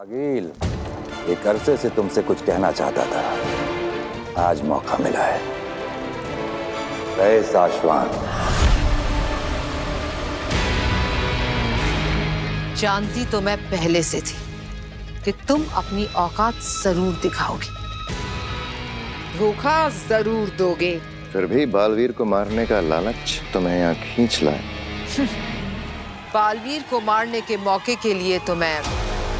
अगिल, एक अरसे से तुमसे कुछ कहना चाहता था, आज मौका मिला है। रहे साशवान। जानती तो मैं पहले से थी कि तुम अपनी औकात जरूर दिखाओगे, धोखा जरूर दोगे। फिर भी बालवीर को मारने का लालच तुम्हें यहाँ खींच लाए। बालवीर को मारने के मौके के लिए तो मैं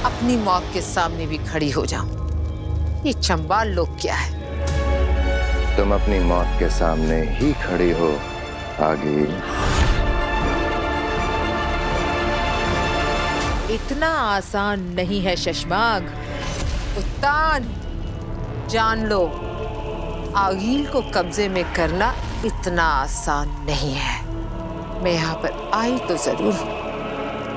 अपनी मौत के सामने भी खड़ी हो जाऊं। ये चंबाल लोग क्या है? तुम अपनी मौत के सामने ही खड़ी हो आगिल। इतना आसान नहीं है शशमाग। उत्तान, जान लो, आगिल को कब्जे में करना इतना आसान नहीं है। मैं यहाँ पर आई तो जरूर हूँ,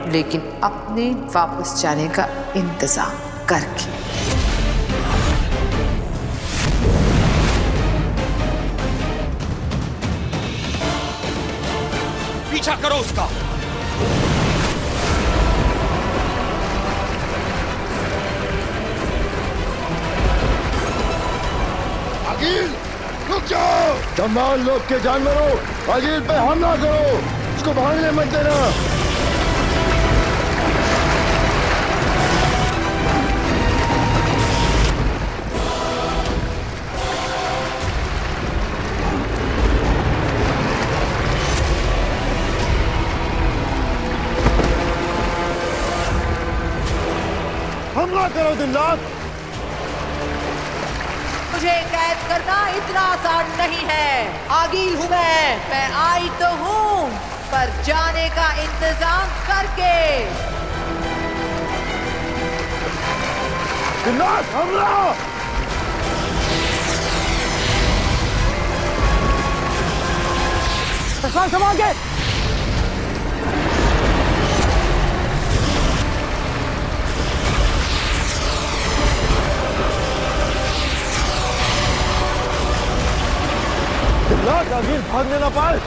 लेकिन अपने वापस जाने का इंतजाम करके। पीछा करो उसका। अगिल, रुक जाओ। चंबाल लोग के जानवरों, अगिल पे हमला करो, उसको भागने मत देना। हमला करो दिन रात। मुझे कैद करना इतना आसान नहीं है। आगिल हूँ मैं आई तो हूँ, पर जाने का इंतजाम करके। दिन रात हमला। संभाल के। अगिल भागने ना पाए।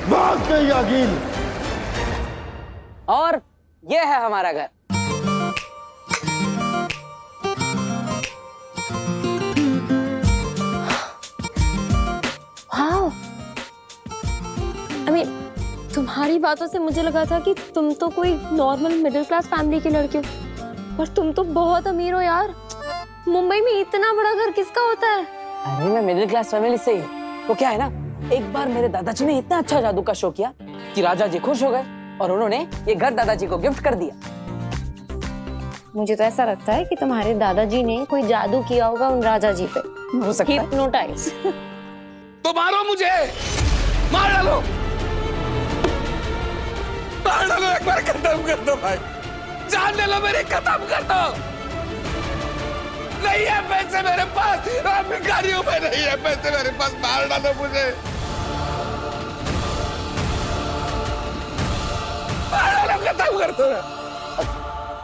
भाग गई अगिल। और ये है हमारा घर। हाँ, तुम्हारी बातों से मुझे लगा था कि तुम तो कोई नॉर्मल मिडिल क्लास फैमिली के लड़के हो, पर तुम तो बहुत अमीर हो यार। मुंबई में इतना बड़ा घर किसका होता है? अरे मैं मिडिल क्लास फैमिली से ही हूँ। तो क्या है ना, एक बार मेरे दादाजी ने इतना अच्छा जादू का शो किया कि राजा जी खुश हो गए और उन्होंने ये घर दादाजी को गिफ्ट कर दिया। मुझे तो ऐसा लगता है कि तुम्हारे दादाजी ने कोई जादू किया होगा उन राजा जी पे। हो सकता है। हिप्नोटाइज। तो मारो मुझे, मार डालो, मार डालो, एक बार खत्म कर दो भाई, जान ले लो मेरी, खत्म कर दो। नहीं है पैसे मेरे पास, भिखारी हूं मैं, नहीं है पैसे मेरे पास, मार डालो मुझे, मार डालो, खत्म कर दो।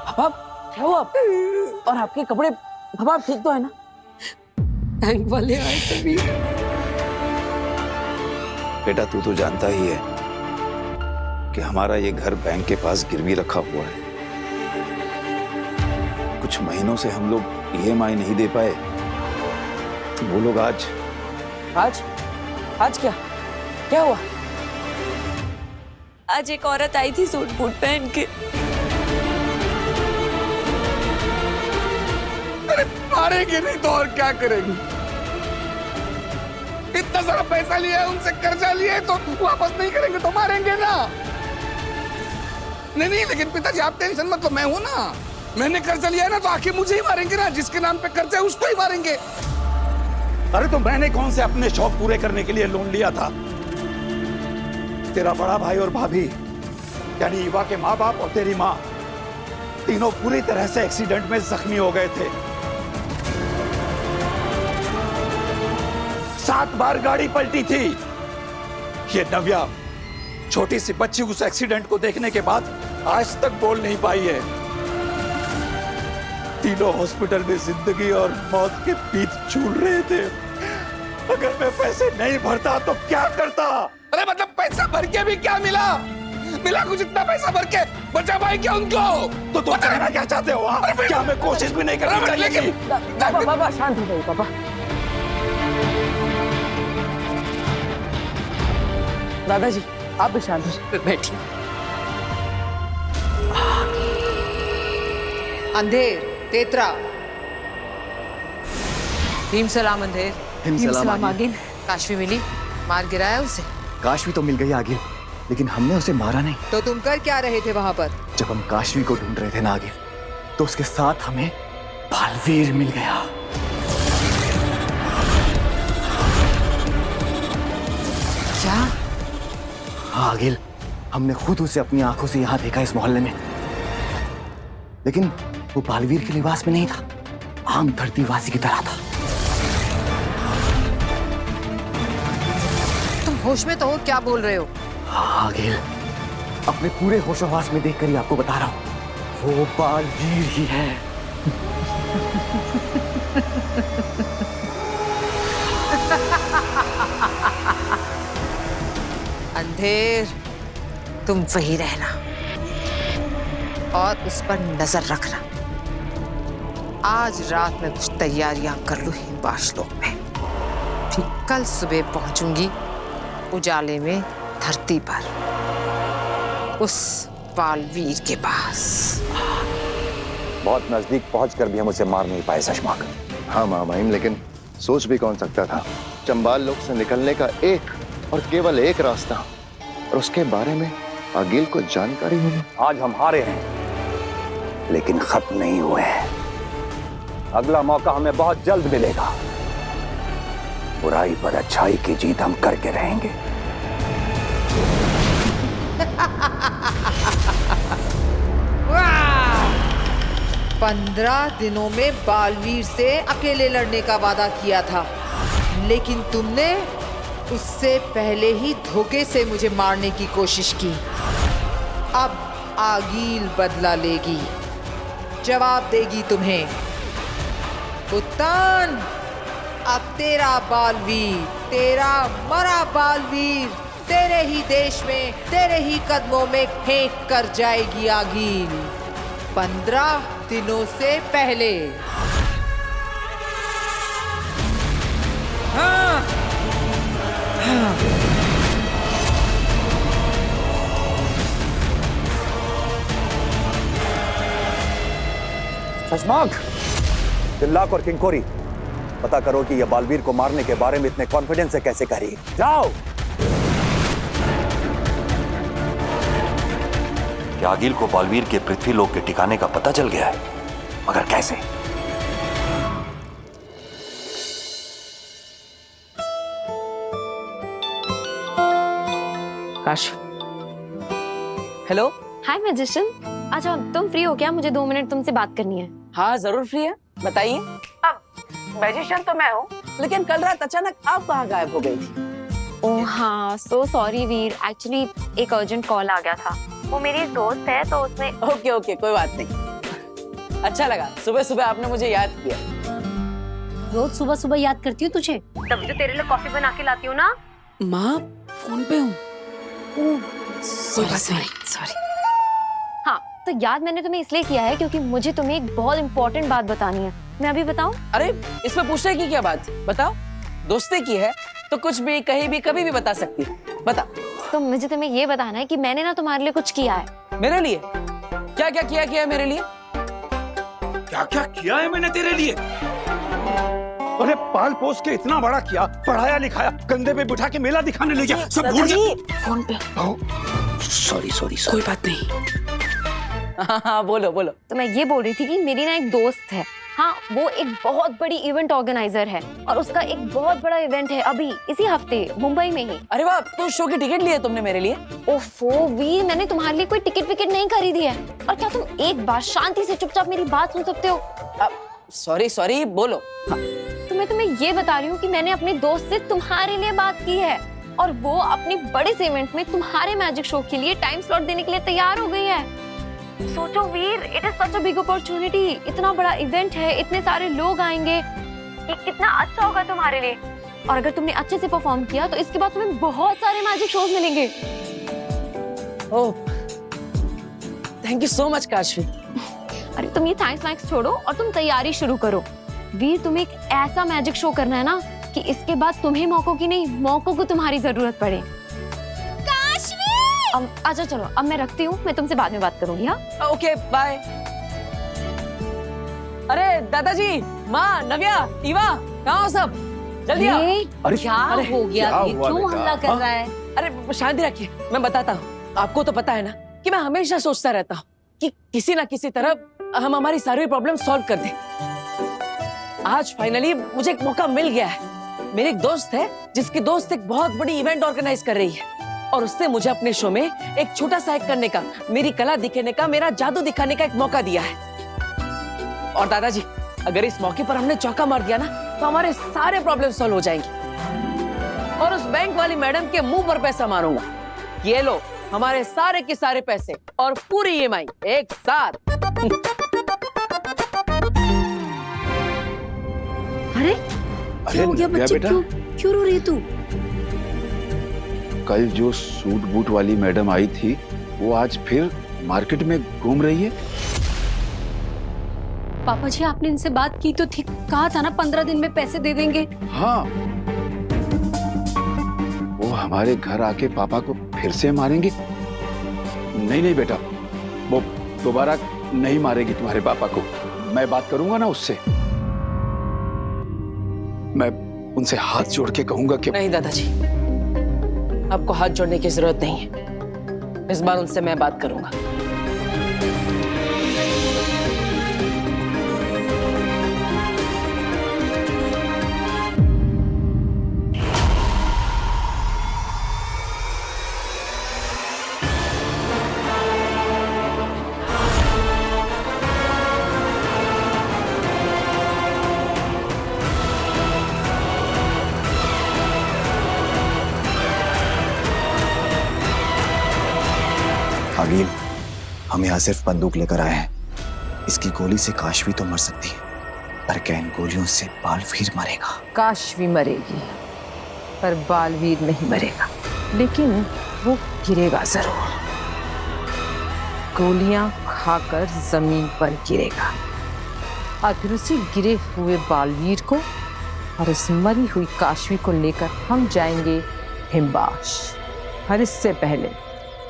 पापा क्या हुआ? और आपके कपड़े, पापा आप ठीक तो है ना? बैंक वाले आए तभी। बेटा, तू तो जानता ही है कि हमारा ये घर बैंक के पास गिरवी रखा हुआ है। कुछ महीनों से हम लोग EMI नहीं दे पाए, तो वो लोग आज क्या क्या हुआ? आज एक औरत आई थी सूट बूट पहन के। अरे मारेंगे नहीं तो और क्या करेंगे? इतना सारा पैसा लिया है उनसे, कर्जा लिया है, तो वापस नहीं करेंगे तो मारेंगे ना। नहीं, लेकिन पिताजी आप टेंशन मत लो, मैं हूं ना। मैंने कर्जा लिया है ना, तो आखिर मुझे ही मारेंगे ना। जिसके नाम पे कर्जा है उसको ही मारेंगे। अरे तो मैंने कौन से अपने शौक पूरे करने के लिए लोन लिया था? तेरा बड़ा भाई और भाभी यानी ईवा के माँ बाप और तेरी माँ तीनों पूरी तरह से एक्सीडेंट में जख्मी हो गए थे। 7 बार गाड़ी पलटी थी। ये नव्या छोटी सी बच्ची उस एक्सीडेंट को देखने के बाद आज तक बोल नहीं पाई है। तीनों हॉस्पिटल में जिंदगी और मौत के बीच झूल रहे थे। अगर मैं पैसे नहीं भरता तो क्या करता? अरे मतलब पैसा भर के भी क्या मिला? मिला कुछ? इतना पैसा भर के बचा पाए क्या उनको? तो तुम कहना क्या चाहते हो? क्या मैं कोशिश भी नहीं करनी चाहिए? पापा पापा शांत हो जाइए पापा। दादाजी आप भी शांत हो जाइए। बैठिए। अंधेर, तेतरा, भीम सलाम अंधेर। भीम सलाम आगिल। काशवी मिली? मार गिराया उसे? काशवी तो मिल गई आगिल, लेकिन हमने उसे मारा नहीं। तो तुम कर क्या रहे थे वहां पर? जब हम काशवी को ढूंढ रहे थे ना आगिल, तो उसके साथ हमें बालवीर मिल गया। क्या? हाँ आगिल, हमने खुद उसे अपनी आंखों से यहाँ देखा इस मोहल्ले में, लेकिन वो बालवीर के लिबास में नहीं था, आम धरतीवासी की तरह था। तुम होश में तो हो? क्या बोल रहे हो? हाँ आगिल, अपने पूरे होशोहवास में देखकर ही आपको बता रहा हूँ, वो बालवीर ही है। अंधेर, तुम वही रहना और उस पर नजर रखना। आज रात में कुछ तैयारियां कर लूं हिमवाशलोक में, फिर कल सुबह पहुंचूंगी उजाले में धरती पर, उस बालवीर के पास। बहुत नजदीक पहुंचकर भी हम उसे मार नहीं पाए शशमाक। हाँ मामाइम, लेकिन सोच भी कौन सकता था चंबाल लोक से निकलने का एक और केवल एक रास्ता, और उसके बारे में आगिल को जानकारी होगी। आज हम हारे हैं, लेकिन खत्म नहीं हुए हैं। अगला मौका हमें बहुत जल्द मिलेगा। बुराई पर अच्छाई की जीत हम करके रहेंगे। वाह! 15 दिनों में बालवीर से अकेले लड़ने का वादा किया था, लेकिन तुमने उससे पहले ही धोखे से मुझे मारने की कोशिश की। अब आगील बदला लेगी, जवाब देगी तुम्हें। उत्तान, अब तेरा बालवीर, तेरा मरा बालवीर तेरे ही देश में, तेरे ही कदमों में फेंक कर जाएगी आगील, 15 दिनों से पहले। हाँ, हाँ। शशमाक, तिल्लाक और किंकोरी, पता करो कि यह बालवीर को मारने के बारे में इतने कॉन्फिडेंस से कैसे कह रही है। जाओ। क्या आगिल को बालवीर के पृथ्वी लोक के ठिकाने का पता चल गया है? मगर कैसे? काश, हेलो। हाय मैजिशियन, अच्छा तुम फ्री हो क्या? मुझे 2 मिनट तुमसे बात करनी है। हाँ जरूर फ्री है, बताइए। अब मैजिशियन तो मैं हूँ, लेकिन कल रात अचानक आप कहाँ गायब हो गई थी? ओह हाँ, सो सॉरी वीर, एक्चुअली एक अर्जेंट कॉल आ गया था। वो मेरी दोस्त है तो उसने। ओके ओके, कोई बात नहीं। अच्छा लगा सुबह सुबह आपने मुझे याद किया। रोज सुबह सुबह याद करती हूँ तुझे, तभी तो तेरे लिए कॉफी बना के लाती हूँ ना। माँ फोन पे हूँ। सॉरी। हाँ, तो याद मैंने तुम्हें इसलिए किया है क्योंकि मुझे तुम्हें एक बहुत इंपॉर्टेंट बात बतानी है। मैं अभी बताऊं? अरे इसमें पूछने की क्या बात, बताओ। दोस्ती की है तो कुछ भी कहीं भी कभी भी बता सकती है, बता। तो मुझे तुम्हें ये बताना है कि मैंने ना तुम्हारे लिए कुछ किया है। मेरे लिए? क्या क्या किया है मेरे लिए? क्या क्या किया है मैंने तेरे लिए? अरे पाल पोस के इतना बड़ा किया, पढ़ाया लिखाया, कंधे पे बिठा के मेला दिखाने ले गया, सब भूल गया। फोन पे। सॉरी कोई बात नहीं। हाँ बोलो बोलो। तो मैं ये बोल रही थी कि मेरी ना एक दोस्त है, हाँ, वो एक बहुत बड़ी इवेंट ऑर्गेनाइजर है और उसका एक बहुत बड़ा इवेंट है अभी इसी हफ्ते मुंबई में ही। अरे वाह, तो शो की टिकट लिए तुमने मेरे लिए? ओफो वीर, मैंने तुम्हारे लिए कोई टिकट विकेट नहीं खरीदी है। और क्या तुम एक बार शांति से चुपचाप मेरी बात सुन सकते हो? सॉरी, बोलो। तो मैं तुम्हें ये बता रही हूँ कि मैंने अपने दोस्त से तुम्हारे लिए बात की है और वो अपने बड़े से इवेंट में तुम्हारे मैजिक शो के लिए टाइम स्लॉट देने के लिए तैयार हो गई है। सोचो Veer, it is such a big opportunity. इतना बड़ा इवेंट है, इतने सारे लोग आएंगे, ये कितना अच्छा होगा तुम्हारे लिए। और अगर तुमने अच्छे से परफॉर्म किया तो इसके बाद तुम्हें बहुत सारे मैजिक शोज मिलेंगे। Oh, thank you so much Kashvi. अरे तुम ये थैंक्स छोड़ो और तुम तैयारी शुरू करो। वीर, तुम्हें एक ऐसा मैजिक शो करना है ना कि इसके बाद तुम्हें मौकों की नहीं, मौकों को तुम्हारी जरूरत पड़े। अच्छा चलो, अब मैं रखती हूँ, मैं तुमसे बाद में बात करूंगी। हाँ ओके, बाय। अरे दादाजी, माँ, नव्या, ईवा, कहाँ हो सब? जल्दी आओ। अरे क्या हो गया? क्यों हमला कर रहा है? अरे शांति रखिए, मैं बताता हूँ। आपको तो पता है ना कि मैं हमेशा सोचता रहता हूँ कि किसी ना किसी तरह हम हमारी सारी प्रॉब्लम सॉल्व कर दें। आज फाइनली मुझे एक मौका मिल गया है। मेरे एक दोस्त है जिसकी दोस्त एक बहुत बड़ी इवेंट ऑर्गेनाइज कर रही है और उसने मुझे अपने शो में एक छोटा सा एक्ट करने का, मेरी कला दिखाने का, मेरा जादू दिखाने का एक मौका दिया है। और दादाजी, अगर इस मौके पर हमने चौका मार दिया ना तो हमारे सारे प्रॉब्लम सॉल्व हो जाएंगे। और उस बैंक वाली मैडम के मुंह पर पैसा मारूंगा। ये लो हमारे सारे के सारे पैसे और पूरी ईएमआई एक साथ। अरे क्या हो गया बच्चे? क्यों रो रही है तू? कल जो सूट बूट वाली मैडम आई थी वो आज फिर मार्केट में घूम रही है। पापा जी, आपने इनसे बात की तो थी, कहा था ना 15 दिन में पैसे दे देंगे। हाँ, वो हमारे घर आके पापा को फिर से मारेंगे। नहीं बेटा, वो दोबारा नहीं मारेगी तुम्हारे पापा को। मैं बात करूंगा ना उससे, मैं उनसे हाथ जोड़ के कहूंगा कि नहीं दादाजी, आपको हाथ जोड़ने की जरूरत नहीं है। इस बार उनसे मैं बात करूंगा। आगिल, हम यहाँ सिर्फ बंदूक लेकर आए हैं। इसकी गोली से काशवी तो मर सकती है, पर क्या इन गोलियों से बालवीर मरेगा? काशवी मरेगी पर बालवीर नहीं मरेगा, लेकिन वो गिरेगा जरूर। गोलियां खाकर जमीन पर गिरेगा और फिर उसी गिरे हुए बालवीर को और उस मरी हुई काशवी को लेकर हम जाएंगे हिमबाश। और इससे पहले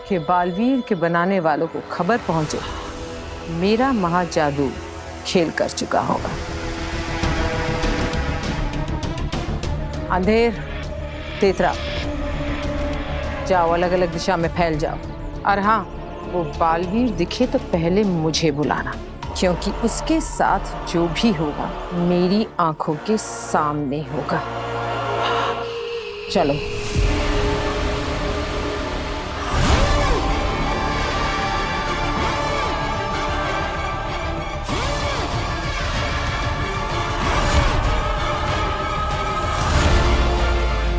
कि बालवीर के बनाने वालों को खबर पहुंचे, मेरा महाजादू खेल कर चुका होगा। अंधेर, तेतरा, जाओ अलग अलग दिशा में फैल जाओ। और हाँ, वो बालवीर दिखे तो पहले मुझे बुलाना, क्योंकि उसके साथ जो भी होगा मेरी आंखों के सामने होगा। चलो।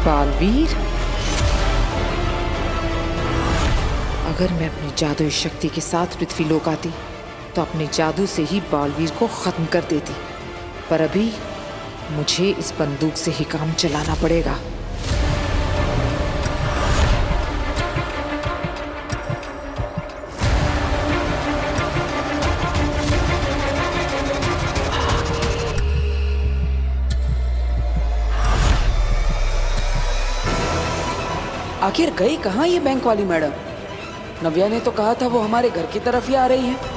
बालवीर, अगर मैं अपनी जादुई शक्ति के साथ पृथ्वी लोक आती तो अपने जादू से ही बालवीर को खत्म कर देती, पर अभी मुझे इस बंदूक से ही काम चलाना पड़ेगा। आखिर गई कहाँ ये बैंक वाली मैडम? नव्या ने तो कहा था वो हमारे घर की तरफ ही आ रही है।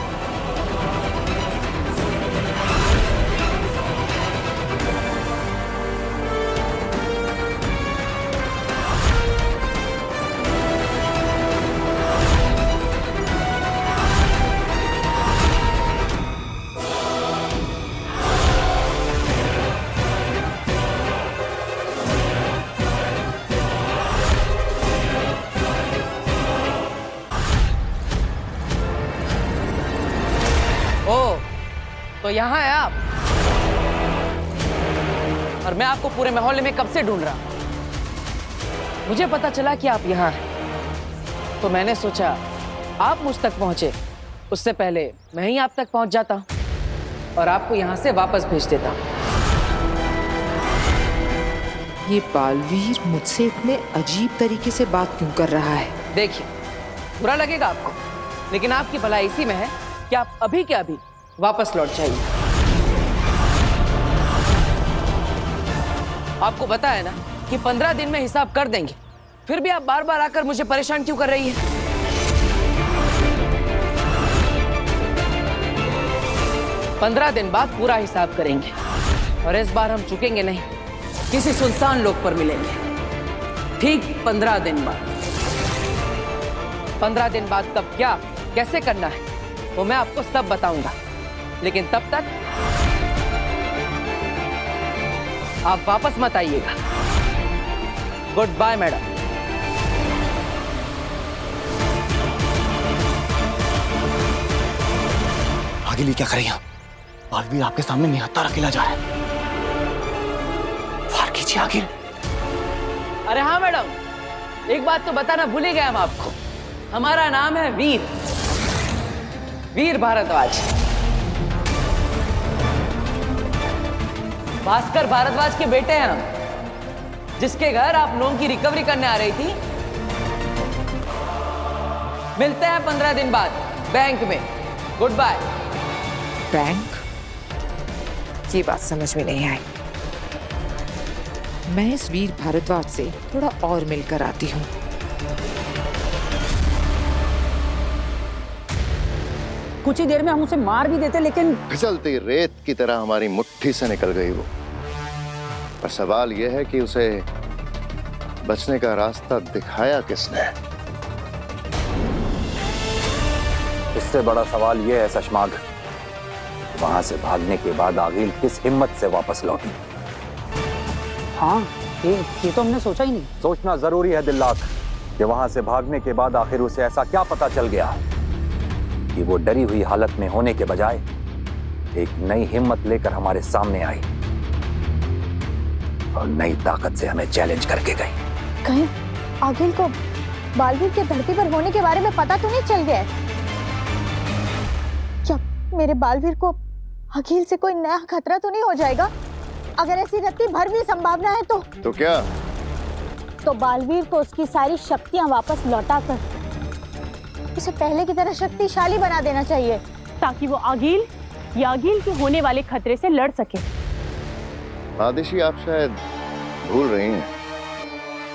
तो यहाँ है आप, और मैं आपको पूरे मोहल्ले में कब से ढूंढ रहा हूं। मुझे पता चला कि आप यहाँ हैं, तो मैंने सोचा आप मुझ तक पहुंचे उससे पहले मैं ही आप तक पहुंच जाता और आपको यहाँ से वापस भेज देता। ये बालवीर मुझसे इतने अजीब तरीके से बात क्यों कर रहा है? देखिए, बुरा लगेगा आपको, लेकिन आपकी भलाई इसी में है कि आप अभी के अभी वापस लौट जाइए। आपको पता है ना कि 15 दिन में हिसाब कर देंगे, फिर भी आप बार बार आकर मुझे परेशान क्यों कर रही है? पंद्रह दिन बाद पूरा हिसाब करेंगे और इस बार हम चुकेंगे नहीं, किसी सुनसान लोक पर मिलेंगे। ठीक 15 दिन बाद। 15 दिन बाद कब क्या कैसे करना है वो मैं आपको सब बताऊंगा, लेकिन तब तक आप वापस मत आइएगा। Goodbye madam. आगे लिए क्या करें यहाँ? बालवीर आपके सामने निहत्था अकेला जा रहा है। फार कीजिए आगिल। अरे हाँ मैडम, एक बात तो बताना भूल ही गया हम आपको। हमारा नाम है वीर, वीर भारद्वाज। भास्कर भारद्वाज के बेटे हैं हम, जिसके घर आप लोगों की रिकवरी करने आ रही थी। मिलते हैं 15 दिन बाद बैंक में। Goodbye. बैंक? ये बात समझ में नहीं आई। मैं इस वीर भारद्वाज से थोड़ा और मिलकर आती हूँ। कुछ ही देर में हम उसे मार भी देते, लेकिन फिसलती रेत की तरह हमारी मुट्ठी से निकल गई वो। पर सवाल यह है कि उसे बचने का रास्ता दिखाया किसने? इससे बड़ा सवाल यह है शशमाग, वहां से भागने के बाद आगिल किस हिम्मत से वापस लौटी? हाँ, ये तो हमने सोचा ही नहीं। सोचना जरूरी है दिल्लाक कि वहां से भागने के बाद आखिर उसे ऐसा क्या पता चल गया कि वो डरी हुई हालत में होने के बजाय एक नई हिम्मत लेकर हमारे सामने आई और नई ताकत से हमें चैलेंज करके गई। कहीं आगिल को बालवीर के धरती पर होने के बारे में पता तो नहीं चल गया है? क्या मेरे बालवीर को आगिल से कोई नया खतरा तो नहीं हो जाएगा? अगर ऐसी रत्ती भर भी संभावना है तो क्या? तो बालवीर को उसकी सारी शक्तियां वापस लौटाकर उसे पहले की तरह शक्तिशाली बना देना चाहिए, ताकि वो आगिल या आगिल के होने वाले खतरे से लड़ सके। आदिशी, आप शायद भूल रही हैं,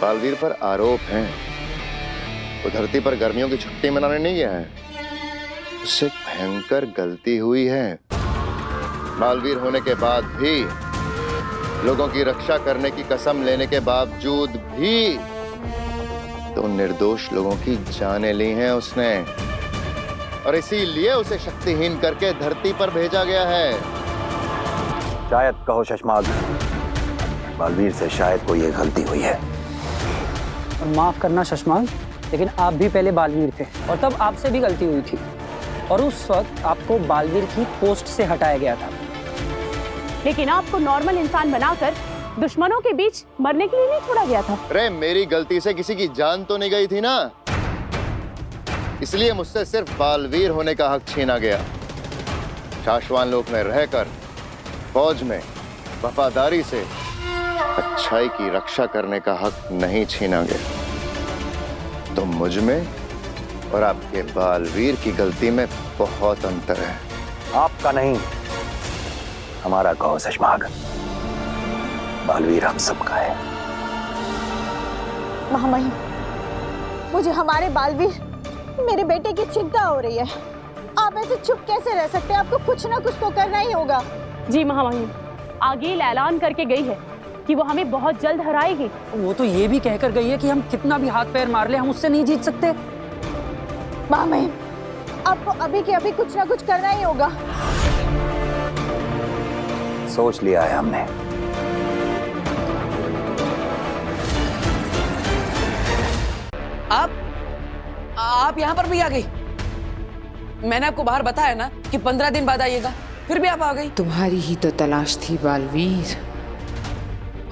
बालवीर पर आरोप हैं। वो धरती पर गर्मियों की छुट्टी मनाने नहीं गया है, उससे भयंकर गलती हुई है। बालवीर होने के बाद भी, लोगों की रक्षा करने की कसम लेने के बावजूद भी तो निर्दोष लोगों की जानें ली हैं उसने, और इसीलिए उसे शक्तिहीन करके धरती पर भेजा गया है। शायद कहो शशमाग, बालवीर से शायद कोई ये गलती हुई है। और माफ करना शशमाग, लेकिन आप भी पहले बालवीर थे और तब आपसे भी गलती हुई थी, और उस वक्त आपको बालवीर की पोस्ट से हटाया गया था। लेकिन आपको नॉर्मल इंसान बनाकर दुश्मनों के बीच मरने के लिए नहीं छोड़ा गया था। अरे मेरी गलती से किसी की जान तो नहीं गई थी ना, इसलिए मुझसे सिर्फ बालवीर होने का हक छीना गया। शाश्वान लोक में रहकर फौज में वफादारी से अच्छाई की रक्षा करने का हक नहीं छीना गया। तो मुझ में और आपके बालवीर की गलती में बहुत अंतर है। आपका नहीं, हमारा कहो शशमाग। बालवीर हम सबका है। महामहिम, मुझे हमारे बालवीर, मेरे बेटे की चिंता हो रही है। आप ऐसे चुप कैसे रह सकते हैं? आपको कुछ ना कुछ तो करना ही होगा। जी महामहिम, आगिल ऐलान करके गई है कि वो हमें बहुत जल्द हराएगी। वो तो ये भी कहकर गई है कि हम कितना भी हाथ पैर मार ले, हम उससे नहीं जीत सकते। महामहिम, आपको अभी के अभी कुछ ना कुछ करना ही होगा। सोच लिया है हमने। आप यहाँ पर भी आ गई? मैंने आपको बाहर बताया ना कि 15 दिन बाद आइएगा। फिर भी आप आ गई। तुम्हारी ही तो तलाश थी बालवीर।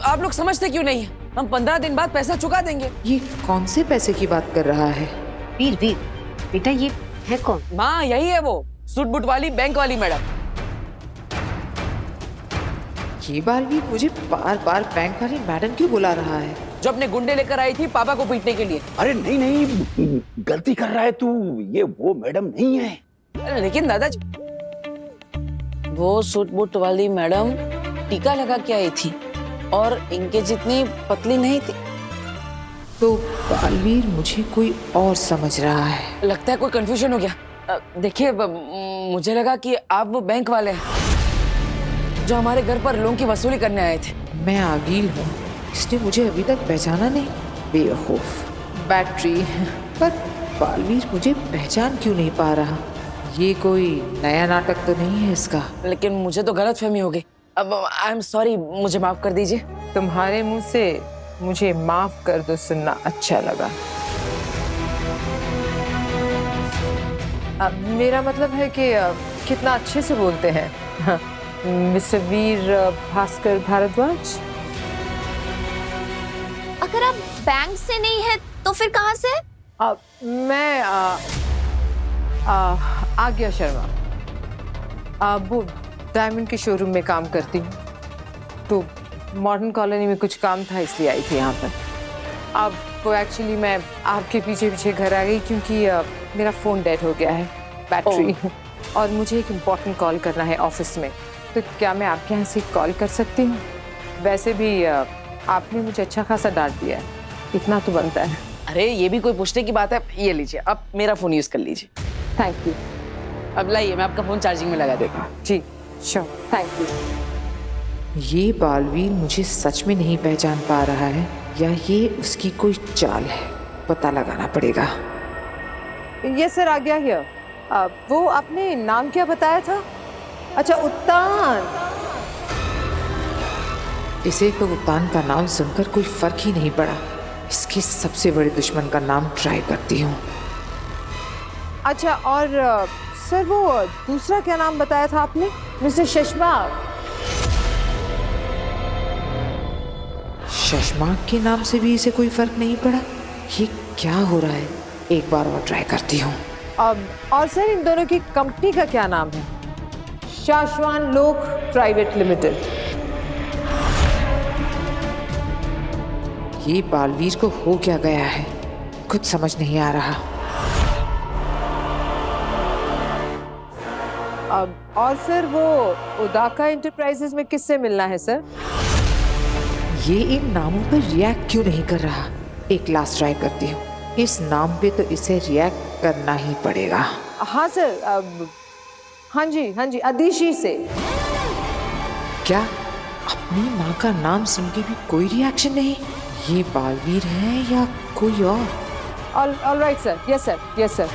आप लोग समझते क्यों नहीं है? हम 15 दिन बाद पैसा चुका देंगे। ये कौन से पैसे की बात कर रहा है? वीर वीर बेटा ये है कौन? माँ यही है वो सूट बूट वाली बैंक वाली मैडम। ये बालवीर मुझे बार बार बैंक वाली मैडम क्यों बुला रहा है? जो अपने गुंडे लेकर आई थी पापा को पीटने के लिए। अरे नहीं नहीं, गलती कर रहा है तू, ये वो मैडम नहीं है। लेकिन दादाजी वो सूट बूट वाली मैडम टीका लगा के आई थी और इनके जितनी पतली नहीं थी। तो बालवीर मुझे कोई और समझ रहा है। लगता है कोई कंफ्यूजन हो गया। देखिए मुझे लगा कि आप वो बैंक वाले हैं जो हमारे घर पर लोन की वसूली करने आए थे। मैं आगील हूँ, इसने मुझे अभी तक पहचाना नहीं। बेवकूफ बैटरी। पर बालवीर मुझे पहचान क्यों नहीं पा रहा? ये कोई नया नाटक तो नहीं है इसका? लेकिन मुझे तो गलतफहमी हो गई। अब आई एम सॉरी, मुझे माफ कर दीजिए। तुम्हारे मुंह से मुझे माफ कर दो सुनना अच्छा लगा। मेरा मतलब है कि कितना अच्छे से बोलते हैं। मिस्टर वीर भास्कर भारद्वाज। अगर आप बैंक से नहीं है तो फिर कहाँ से? मैं आज्ञा शर्मा, वो डायमंड के शोरूम में काम करती हूँ। तो मॉडर्न कॉलोनी में कुछ काम था इसलिए आई थी यहाँ पर। अब वो एक्चुअली मैं आपके पीछे पीछे घर आ गई क्योंकि मेरा फ़ोन डेड हो गया है, बैटरी। और मुझे एक इम्पॉर्टेंट कॉल करना है ऑफिस में। तो क्या मैं आपके यहाँ से कॉल कर सकती हूँ? वैसे भी आपने मुझे अच्छा खासा डांट दिया है, इतना तो बनता है। अरे ये भी कोई पूछने की बात है? ये लीजिए, आप मेरा फ़ोन यूज़ कर लीजिए। Thank you. अब लाइए, मैं आपका फ़ोन चार्जिंग में लगा देता हूँ। जी श्योर, थैंक यू। ये बालवीर मुझे सच में नहीं पहचान पा रहा है या ये उसकी कोई चाल है, पता लगाना पड़ेगा। ये सर आ गया हियर। वो आपने नाम क्या बताया था? अच्छा उत्तान। इसे तो उत्तान का नाम सुनकर कोई फर्क ही नहीं पड़ा। इसके सबसे बड़े दुश्मन का नाम ट्राई करती हूँ। अच्छा और सर वो दूसरा क्या नाम बताया था आपने? मिस्टर शशमाग। शशमाग के नाम से भी इसे कोई फर्क नहीं पड़ा। ये क्या हो रहा है? एक बार और ट्राई करती हूँ। और सर इन दोनों की कंपनी का क्या नाम है? शाश्वान लोक प्राइवेट लिमिटेड। ये बालवीर को हो क्या गया है, कुछ समझ नहीं आ रहा। और सर वो उदाका एंटरप्राइजेस में किससे मिलना है सर? ये इन नामों पर रिएक्ट क्यों नहीं कर रहा? एक लास्ट ट्राई करती हूँ। इस नाम पे तो इसे रिएक्ट करना ही पड़ेगा। हाँ सर, हाँ जी, अदिशी से। क्या अपनी माँ का नाम सुन के भी कोई रिएक्शन नहीं? ये बालवीर है या कोई और? All right sir, yes sir.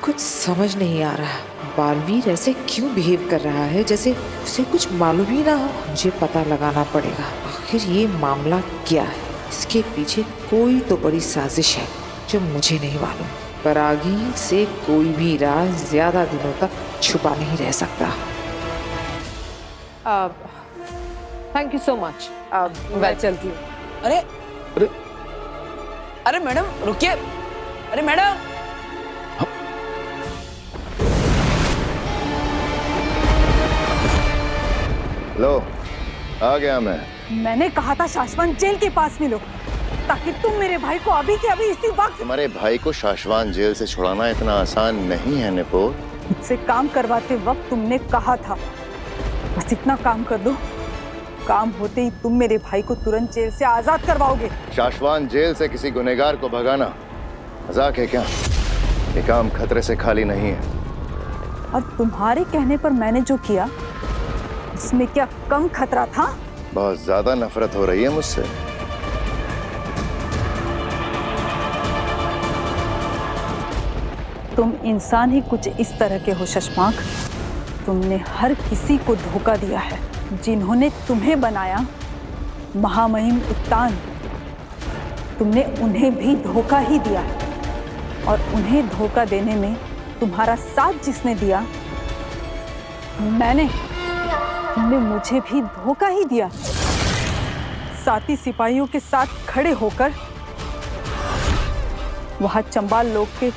कुछ समझ नहीं आ रहा। बालवीर ऐसे क्यों बिहेव कर रहा है जैसे उसे कुछ मालूम ही ना हो? मुझे पता लगाना पड़ेगा आखिर ये मामला क्या है। इसके पीछे कोई तो बड़ी साजिश है जो मुझे नहीं मालूम। पर आगे से कोई भी राज ज्यादा दिनों तक छुपा नहीं रह सकता। Thank you so much. मैं चलती हूँ। अरे मैडम रुकिए। अरे मैडम, लो आ गया मैं। मैंने कहा था शाश्वान जेल के पास मिलो ताकि तुम मेरे भाई को अभी के अभी इसी वक्त। तुम्हारे भाई को शाश्वान जेल से छुड़ाना इतना आसान नहीं है निपो। मुझसे काम करवाते वक्त तुमने कहा था बस इतना काम कर दो, काम होते ही तुम मेरे भाई को तुरंत जेल से आजाद करवाओगे। शाश्वान जेल से किसी गुनहगार को भगाना मजाक है क्या? ये काम खतरे से खाली नहीं है। और तुम्हारे कहने पर मैंने जो किया इसमें क्या कम खतरा था? बहुत ज्यादा नफरत हो रही है मुझसे। तुम इंसान ही कुछ इस तरह के हो शशमाक। तुमने हर किसी को धोखा दिया है। जिन्होंने तुम्हें बनाया महामहिम उत्तान, तुमने उन्हें भी धोखा ही दिया। और उन्हें धोखा देने में तुम्हारा साथ जिसने दिया तुमने मुझे भी धोखा ही दिया। साथी सिपाहियों के साथ खड़े होकर वहां चंबाल लोग के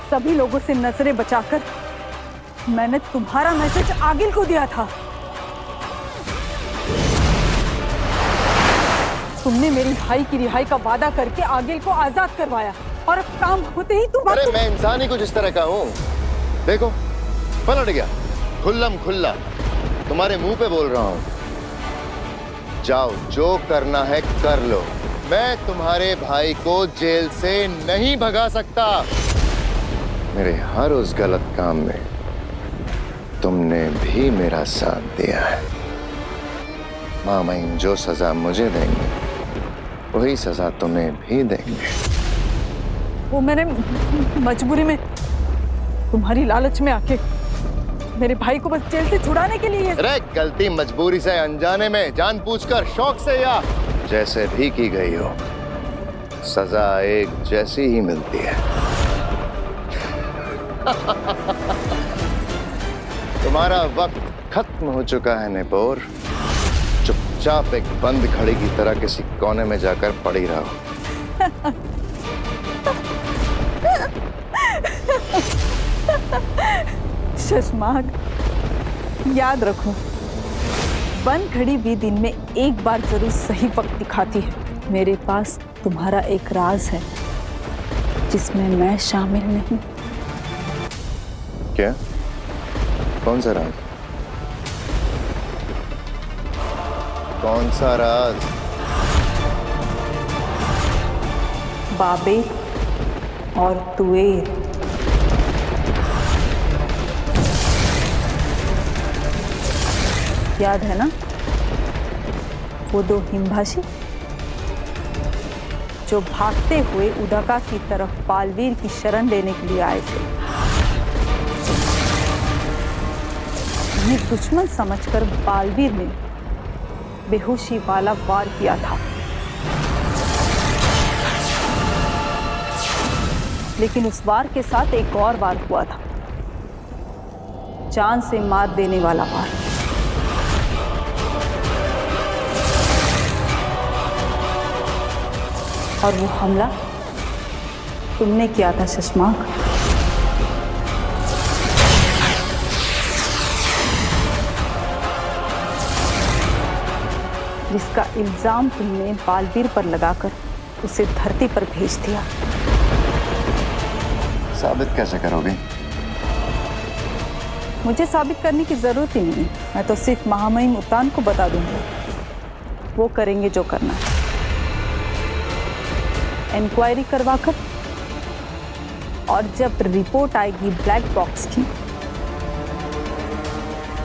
सभी लोगों से नजरें बचाकर मैंने तुम्हारा मैसेज आगिल को दिया था। तुमने मेरी भाई की रिहाई का वादा करके आगिल को आजाद करवाया और अब काम होते ही तुम। अरे मैं इंसान ही कुछ इस तरह का हूँ। देखो पलट गया, खुल्लम खुल्ला तुम्हारे मुंह पे बोल रहा हूँ। जाओ, जो करना है कर लो। मैं तुम्हारे भाई को जेल से नहीं भगा सकता। मेरे हर उस गलत काम में तुमने भी मेरा साथ दिया है। मामईन जो सजा मुझे देंगे वही सजा तुम्हें भी देंगे। वो मैंने मजबूरी में, तुम्हारी लालच में आके मेरे भाई को बस जेल से छुड़ाने के लिए। अरे गलती मजबूरी से, अनजाने में, जानबूझकर, शौक से या जैसे भी की गई हो, सजा एक जैसी ही मिलती है। तुम्हारा वक्त खत्म हो चुका है नेपोर। चुपचाप एक बंद घड़ी की तरह किसी कोने में जाकर पड़ी रहो। शशमाग, याद रखो, बंद घड़ी भी दिन में एक बार जरूर सही वक्त दिखाती है। मेरे पास तुम्हारा एक राज है जिसमें मैं शामिल नहीं। क्या? कौन सा राज? कौन सा राज? बाबे और तुएर। याद है ना वो दो हिमभाषी जो भागते हुए उदका की तरफ बालवीर की शरण लेने के लिए आए थे। उन्हें दुश्मन समझकर बालवीर ने बेहोशी वाला वार किया था, लेकिन उस वार के साथ एक और वार हुआ था, जान से मार देने वाला वार। और वो हमला तुमने किया था शशमाक। जिसका इल्जाम तुमने बालवीर पर लगाकर उसे धरती पर भेज दिया। साबित कैसे करोगे? मुझे साबित करने की जरूरत ही नहीं, मैं तो सिर्फ महामहिम उत्तान को बता दूंगा, वो करेंगे जो करना है। इंक्वायरी करवाकर, और जब रिपोर्ट आएगी ब्लैक बॉक्स की,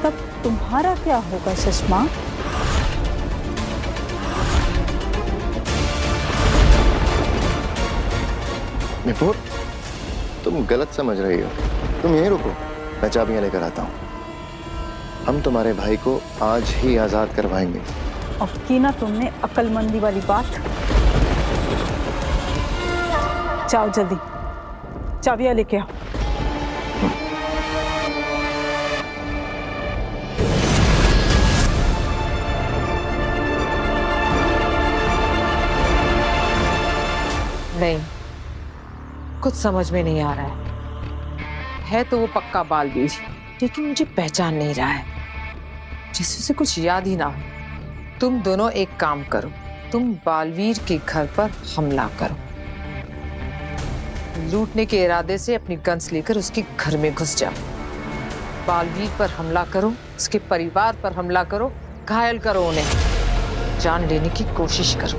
तब तुम्हारा क्या होगा शशमा? निपुर, तुम गलत समझ रही हो। तुम यहीं रुको, मैं चाबियां लेकर आता हूँ। हम तुम्हारे भाई को आज ही आजाद करवाएंगे। अब की ना तुमने अक्लमंदी वाली बात। जाओ जल्दी, चाबियां लेके आओ। नहीं, कुछ समझ में नहीं आ रहा है तो वो पक्का बालवीर, लेकिन मुझे पहचान नहीं रहा है, जैसे उसे कुछ याद ही ना हो। तुम दोनों एक काम करो, तुम बालवीर के घर पर हमला करो, लूटने के इरादे से अपनी गन्स लेकर उसके घर में घुस जाओ। बालवीर पर हमला करो, उसके परिवार पर हमला करो, घायल करो उन्हें, जान लेने की कोशिश करो,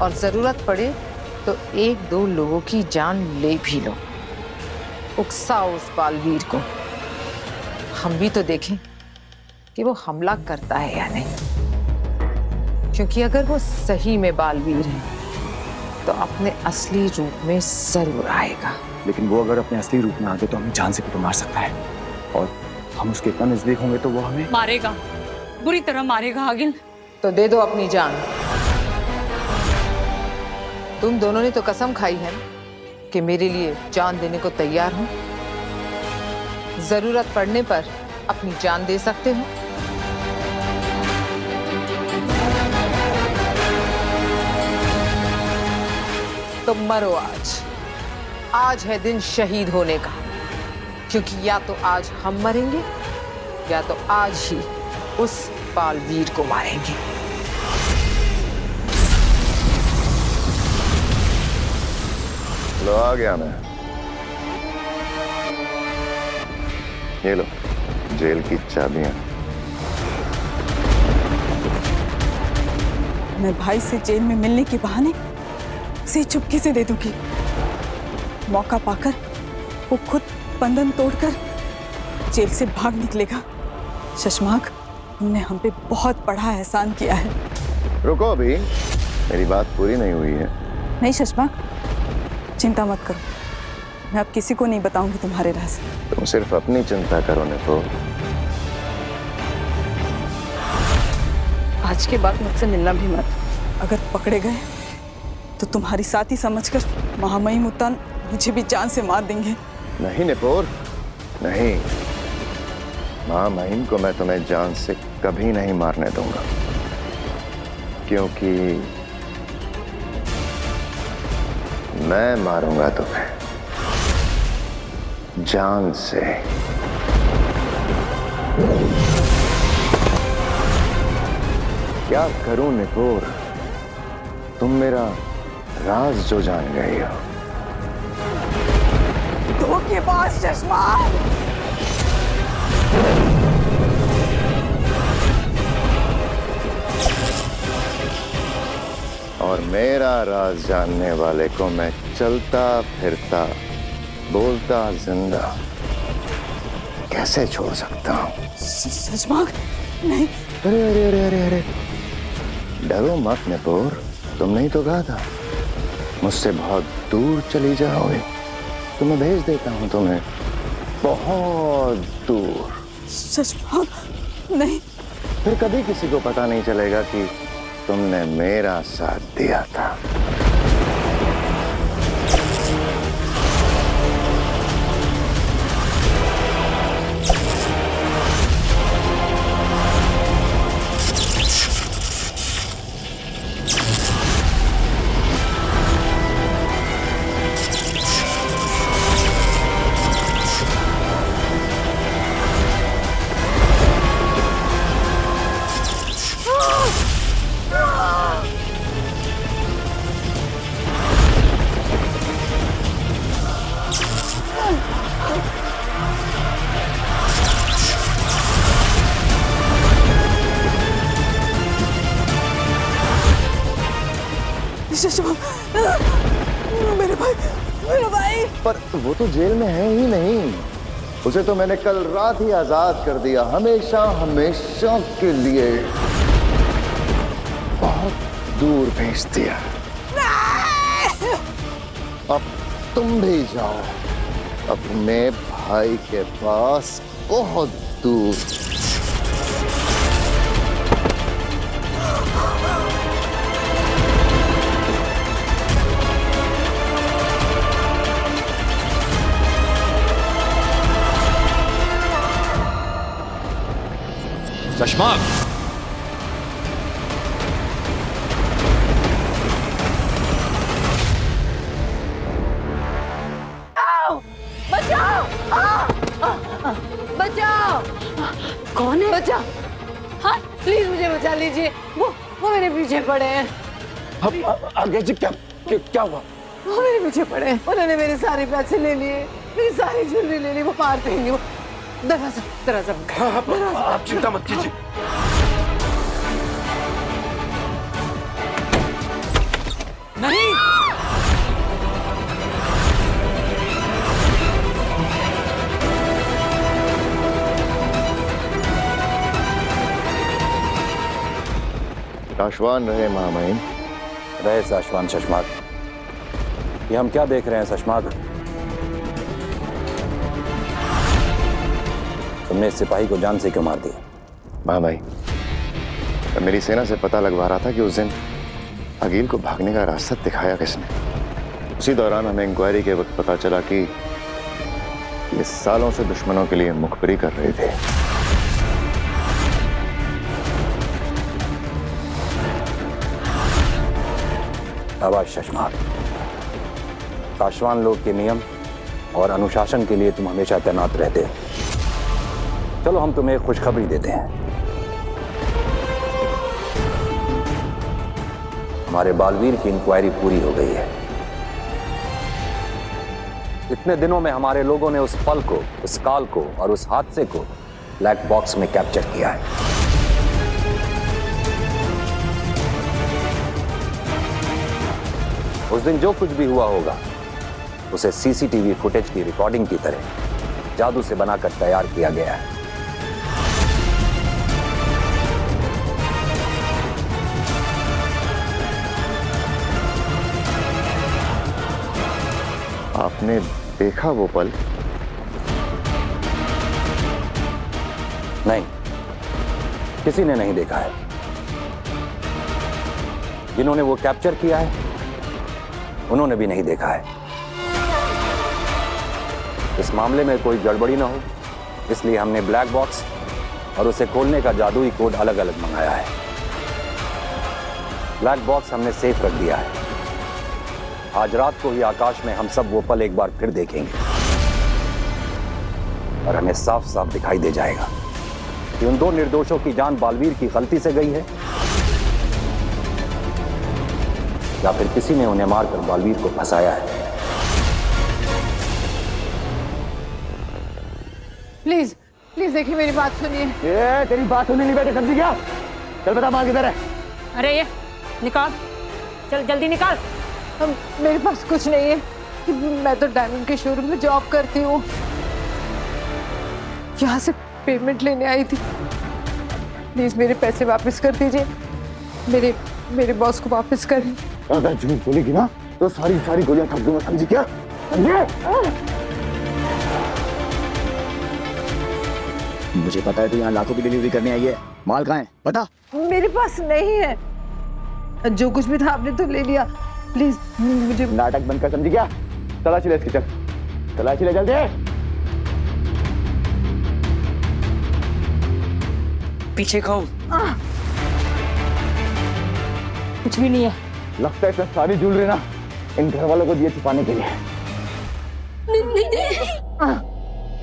और जरूरत पड़े तो एक दो लोगों की जान ले भी लो। उकसाओ उस बालवीर को। हम भी तो देखें कि वो हमला करता है या नहीं, क्योंकि अगर वो सही में बालवीर है तो अपने असली रूप में जरूर आएगा। लेकिन वो अगर अपने असली रूप में आगे तो हमें जान से भी तो मार सकता है, और हम उसके इतना नजदीक होंगे तो वो हमें मारेगा, बुरी तरह मारेगा आगिल। तो दे दो अपनी जान। तुम दोनों ने तो कसम खाई है कि मेरे लिए जान देने को तैयार हो। जरूरत पड़ने पर अपनी जान दे सकते हो? तो मरो आज। आज है दिन शहीद होने का, क्योंकि या तो आज हम मरेंगे या तो आज ही उस बालवीर को मारेंगे। लो आ गया मैं। ये लो जेल की चाबियां। मैं भाई से जेल में मिलने के बहाने से चुपके से दे दूंगी। मौका पाकर वो खुद बंधन तोड़कर जेल से भाग निकलेगा। शशमाक, तुमने हम पे बहुत बड़ा एहसान किया है। रुको अभी, मेरी बात पूरी नहीं हुई है। नहीं शशमाक, चिंता मत करो, मैं अब किसी को नहीं बताऊंगी तुम्हारे राज। तुम सिर्फ अपनी चिंता करो निपो। आज के बाद मुझसे मिलना भी मत। अगर पकड़े गए तो तुम्हारी साथी समझकर महामहिम उत्तान मुझे भी जान से मार देंगे। नहीं निपोर, नहीं। महामहिम को मैं तुम्हें जान से कभी नहीं मारने दूंगा, क्योंकि मैं मारूंगा तुम्हें जान से। क्या करूं निपोर, तुम मेरा राज जो जान गई हो। धोखेबाज शशमाक! और मेरा राज जानने वाले को मैं चलता फिरता बोलता जिंदा कैसे छोड़ सकता हूँ? शशमाक, नहीं। अरे अरे अरे अरे अरे, डरो मत निपोर, तुमने ही तो कहा था मुझसे बहुत दूर चली जाओगे, तो मैं भेज देता हूँ तुम्हें बहुत दूर। शशमाक, नहीं। फिर कभी किसी को पता नहीं चलेगा कि तुमने मेरा साथ दिया था। मेरे भाई, मेरा भाई। पर वो तो जेल में है ही नहीं, उसे तो मैंने कल रात ही आजाद कर दिया, हमेशा हमेशा के लिए बहुत दूर भेज दिया। अब तुम भी जाओ अपने भाई के पास बहुत दूर। शशमाक, बचाओ! बचाओ! कौन है? बचाओ! हाँ, प्लीज मुझे बचा लीजिए। वो मेरे पीछे पड़े हैं। आगे जी क्या हुआ? वो मेरे पीछे पड़े हैं। उन्होंने मेरे सारे पैसे ले लिए, मेरी सारी ज्वेलरी ले ली। वो पार करेंगे। वो दरवाजा आप चिंता मत कीजिए। नहीं। साशवान रहे महामहिम। रहे साशवान शशमाक। ये हम क्या देख रहे हैं शशमाक? तुमने इस सिपाही को जान से क्यों मार दिया? महामहिम, मेरी सेना से पता लगवा रहा था कि उस दिन अकील को भागने का रास्ता दिखाया किसने। उसी दौरान हमें इंक्वायरी के वक्त पता चला कि ये सालों से दुश्मनों के लिए मुखबरी कर रहे थे। शाबाश शशमाक। पासवान लोग के नियम और अनुशासन के लिए तुम हमेशा तैनात रहते हो। चलो हम तुम्हें एक खुशखबरी देते हैं। हमारे बालवीर की इंक्वायरी पूरी हो गई है। इतने दिनों में हमारे लोगों ने उस पल को, उस काल को और उस हादसे को ब्लैक बॉक्स में कैप्चर किया है। उस दिन जो कुछ भी हुआ होगा उसे सीसीटीवी फुटेज की रिकॉर्डिंग की तरह जादू से बनाकर तैयार किया गया है। आपने देखा वो पल? नहीं, किसी ने नहीं देखा है। जिन्होंने वो कैप्चर किया है उन्होंने भी नहीं देखा है। इस मामले में कोई गड़बड़ी ना हो इसलिए हमने ब्लैक बॉक्स और उसे खोलने का जादुई कोड अलग अलग मंगाया है। ब्लैक बॉक्स हमने सेफ रख दिया है। आज रात को ही आकाश में हम सब वो पल एक बार फिर देखेंगे और हमें साफ साफ दिखाई दे जाएगा कि उन दो निर्दोषों की जान बालवीर की गलती से गई है या फिर किसी ने उन्हें मारकर बालवीर को फंसाया है। प्लीज प्लीज देखिए, मेरी बात सुनिए। ये तेरी बात सुनने नहीं बैठे, समझी क्या? चल बता माल किधर है? अरे ये निकाल, चल जल्दी निकाल। मेरे पास कुछ नहीं है। मैं तो डायमंड के शोरूम में जॉब करती हूँ। यहाँ से पेमेंट लेने आई थी। प्लीज मेरे पैसे वापस कर दीजिए। मेरे बॉस को वापस करें। अगर झूठ बोलेगी ना तो सारी गोलियां ठप दूंगा, समझी क्या? मुझे पता है तू यहाँ लाखों की डिलीवरी करने आई है। माल कहाँ है पता? मेरे पास नहीं है। जो कुछ भी था आपने तो ले लिया। प्लीज मुझे नाटक बंद कर, समझी क्या? तलाशी ले इसकी, चल तलाशी ले जल्दी। पीछे खाओ। कुछ भी नहीं है। लगता है इसमें सारी ज्वेलरी ना इन घर वालों को दिए छिपाने के लिए।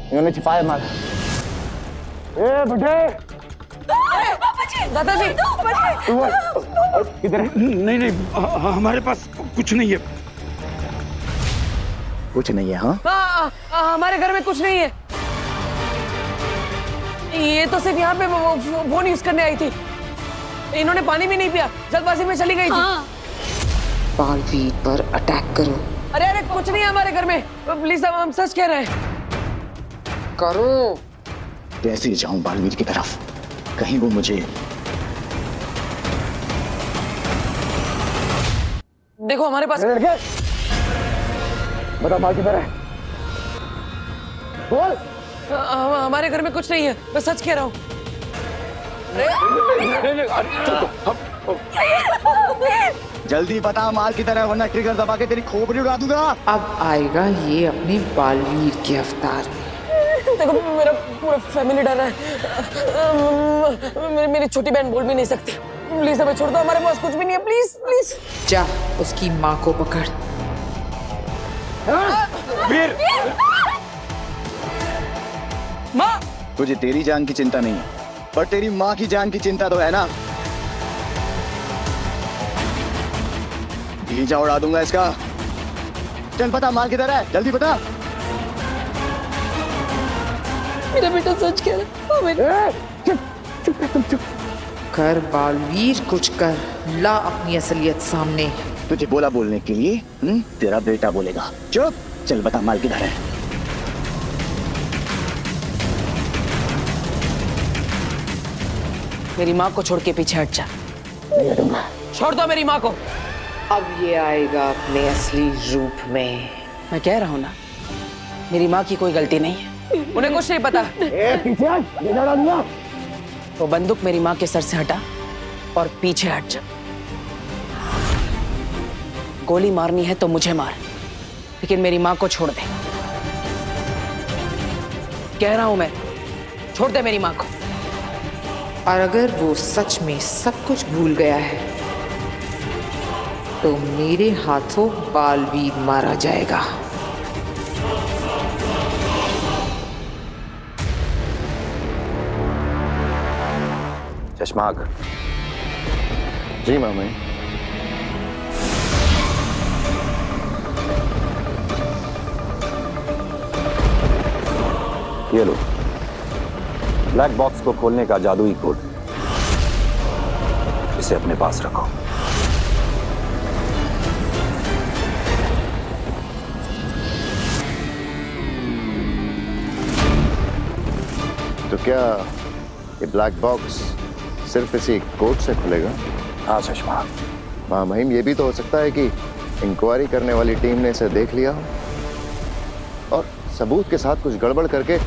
इन्होंने छिपाया माल। ए बुढ़े, दादाजी किधर है? नहीं हमारे पास कुछ नहीं है। कुछ नहीं है? हाँ हमारे घर में कुछ नहीं है। ये तो सिर्फ यहाँ पे फोन यूज करने आई थी। इन्होंने पानी भी नहीं पिया, जल्दबाजी में चली गई थी। बालवीर पर अटैक करो। अरे कुछ नहीं है हमारे घर में। प्लीज हम सच कह रहे हैं। करो। कैसे जाऊं बालवीर की तरफ? कहीं वो मुझे देखो हमारे पास। बता माल किधर है? बोल। हमारे घर में कुछ नहीं है, मैं सच कह रहा हूँ। जल्दी बता माल की तरह, वरना ट्रिगर दबा के तेरी खोपड़ी उड़ा दूंगा। अब आएगा ये अपने बालवीर के अवतार में। देखो मेरा पूरा फैमिली डरा है। मेरी छोटी बहन बोल भी नहीं सकती। प्लीज हमें छोड़ दो, हमारे पास कुछ भी नहीं है। Please please. जा उसकी माँ को पकड़। वीर! माँ! तुझे तेरी जान की चिंता नहीं है, पर तेरी माँ की जान की चिंता तो है ना। भीजा उड़ा दूंगा इसका। चल बता माल किधर है, जल्दी बता। मेरा बेटा सच कह रहा है। चुप। कर बालवीर, कुछ कर, ला अपनी असलियत सामने। तुझे बोला बोलने के लिए, तेरा बेटा बोलेगा। चुप। चल बता माल किधर है। मेरी माँ को छोड़ के पीछे हट जा। नहीं हटूंगा। छोड़ दो मेरी माँ को। अब ये आएगा अपने असली रूप में। मैं कह रहा हूँ ना, मेरी माँ की कोई गलती नहीं है। उन्हें कुछ नहीं पता। पीछे हट। वो बंदूक मेरी माँ के सर से हटा और पीछे हट जा। गोली मारनी है तो मुझे मार, लेकिन मेरी माँ को छोड़ दे। कह रहा हूं मैं, छोड़ दे मेरी माँ को। और अगर वो सच में सब कुछ भूल गया है तो मेरे हाथों बालवीर मारा जाएगा। चश्माग। जी मामा। ये लो, ब्लैक बॉक्स को खोलने का जादुई कोड, इसे अपने पास रखो। तो क्या ये ब्लैक बॉक्स सिर्फ इसी कोड से खुलेगा? हाँ चश्मा। हाँ महिम, ये भी तो हो सकता है कि इंक्वायरी करने वाली टीम ने इसे देख लिया हो और सबूत के साथ कुछ गड़बड़ करके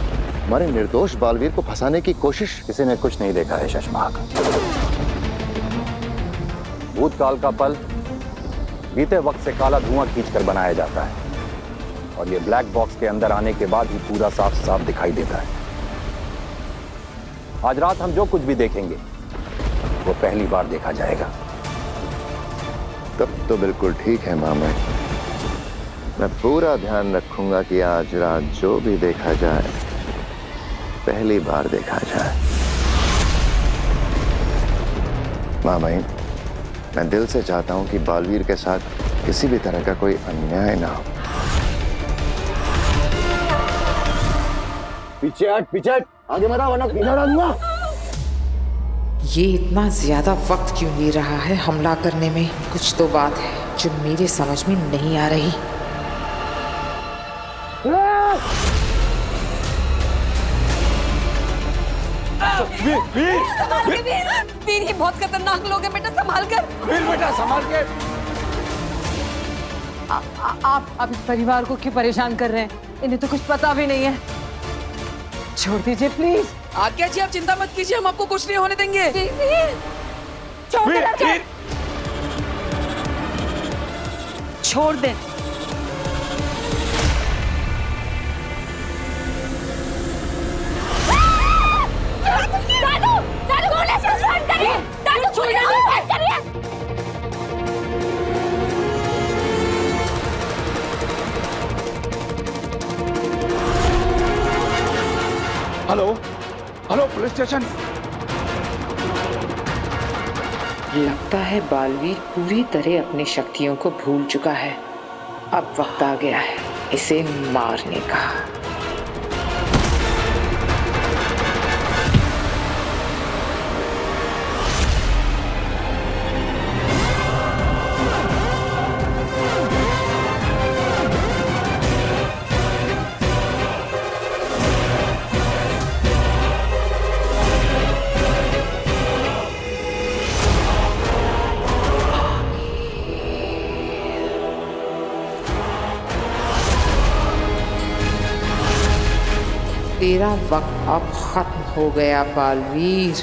हमारे निर्दोष बालवीर को फंसाने की कोशिश। किसी ने कुछ नहीं देखा है शशमाक। भूतकाल का पल बीते वक्त से काला धुआं खींचकर बनाया जाता है और ये ब्लैक बॉक्स के अंदर आने के बाद ही पूरा साफ साफ दिखाई देता है। आज रात हम जो कुछ भी देखेंगे वो पहली बार देखा जाएगा। तब तो बिल्कुल ठीक है मामा। मैं पूरा ध्यान रखूंगा कि आज रात जो भी देखा जाए पहली बार देखा जाए। मामा, मैं दिल से चाहता हूं कि बालवीर के साथ किसी भी तरह का कोई अन्याय ना हो। पीछे हट, आगे मत आ वरना पीछे हटा दूंगा। ये इतना ज्यादा वक्त क्यों ले रहा है हमला करने में? कुछ तो बात है जो मेरे समझ में नहीं आ रही। वीर, ये बहुत खतरनाक लोग हैं बेटा, संभाल कर। वीर बेटा संभाल के। आप इस परिवार को क्यों परेशान कर रहे हैं? इन्हें तो कुछ पता भी नहीं है। छोड़ दीजिए प्लीज। आज्ञा जी, आप चिंता मत कीजिए, हम आपको कुछ नहीं होने देंगे। छोड़ दे। Hello hello, police station. लगता है बालवीर पूरी तरह अपनी शक्तियों को भूल चुका है। अब वक्त आ गया है इसे मारने का। तेरा वक्त अब खत्म हो गया बालवीर।